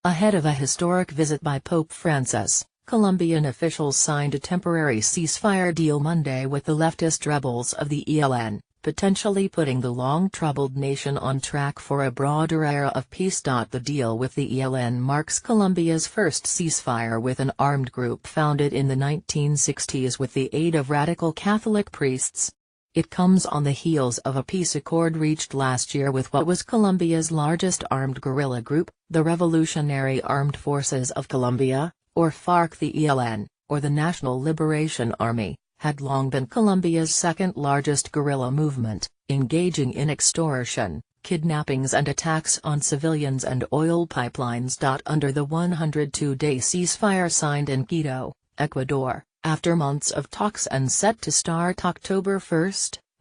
Ahead of a historic visit by Pope Francis, Colombian officials signed a temporary ceasefire deal Monday with the leftist rebels of the ELN, potentially putting the long-troubled nation on track for a broader era of peace. The deal with the ELN marks Colombia's first ceasefire with an armed group founded in the 1960s with the aid of radical Catholic priests. It comes on the heels of a peace accord reached last year with what was Colombia's largest armed guerrilla group, the Revolutionary Armed Forces of Colombia, or FARC. The ELN, or the National Liberation Army, had long been Colombia's second-largest guerrilla movement, engaging in extortion, kidnappings and attacks on civilians and oil pipelines. Under the 102-day ceasefire signed in Quito, Ecuador, after months of talks and set to start October 1,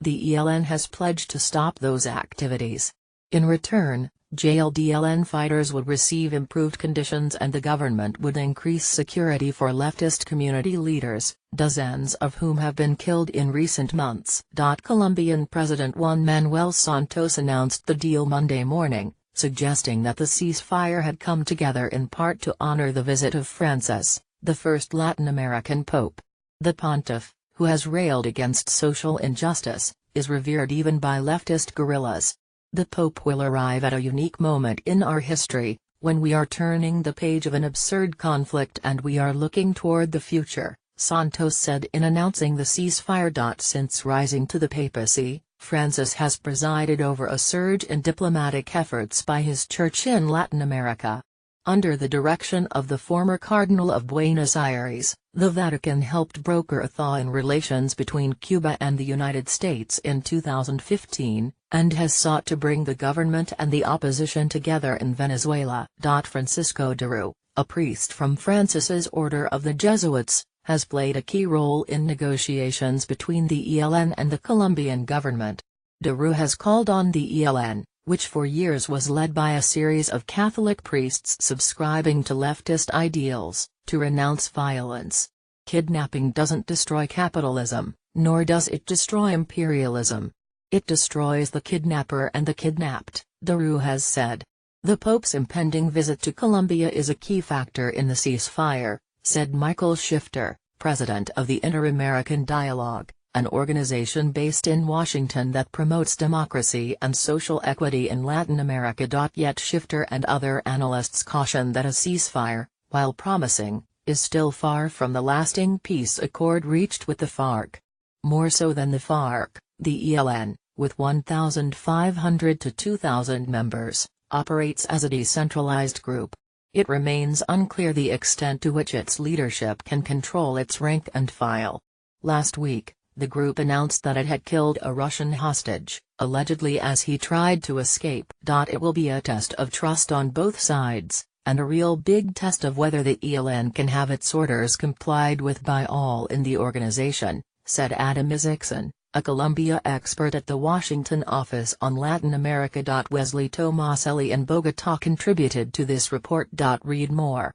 the ELN has pledged to stop those activities. In return, jailed ELN fighters would receive improved conditions and the government would increase security for leftist community leaders, dozens of whom have been killed in recent months. Colombian President Juan Manuel Santos announced the deal Monday morning, suggesting that the ceasefire had come together in part to honor the visit of Francis, the first Latin American pope. The pontiff, who has railed against social injustice, is revered even by leftist guerrillas. The Pope will arrive at a unique moment in our history, when we are turning the page of an absurd conflict and we are looking toward the future, Santos said in announcing the ceasefire. Since rising to the papacy, Francis has presided over a surge in diplomatic efforts by his church in Latin America. Under the direction of the former Cardinal of Buenos Aires, the Vatican helped broker a thaw in relations between Cuba and the United States in 2015, and has sought to bring the government and the opposition together in Venezuela. Francisco Deru, a priest from Francis's Order of the Jesuits, has played a key role in negotiations between the ELN and the Colombian government. Deru has called on the ELN, which for years was led by a series of Catholic priests subscribing to leftist ideals, to renounce violence. Kidnapping doesn't destroy capitalism, nor does it destroy imperialism. It destroys the kidnapper and the kidnapped, Deru has said. The Pope's impending visit to Colombia is a key factor in the ceasefire, said Michael Shifter, president of the Inter-American Dialogue, an organization based in Washington that promotes democracy and social equity in Latin America. Yet Shifter and other analysts caution that a ceasefire, while promising, is still far from the lasting peace accord reached with the FARC. More so than the FARC, the ELN, with 1,500 to 2,000 members, operates as a decentralized group. It remains unclear the extent to which its leadership can control its rank and file. Last week, the group announced that it had killed a Russian hostage, allegedly as he tried to escape. It will be a test of trust on both sides, and a real big test of whether the ELN can have its orders complied with by all in the organization, said Adam Isaacson, a Colombia expert at the Washington office on Latin America. Wesley Tomaselli in Bogotá contributed to this report. Read more.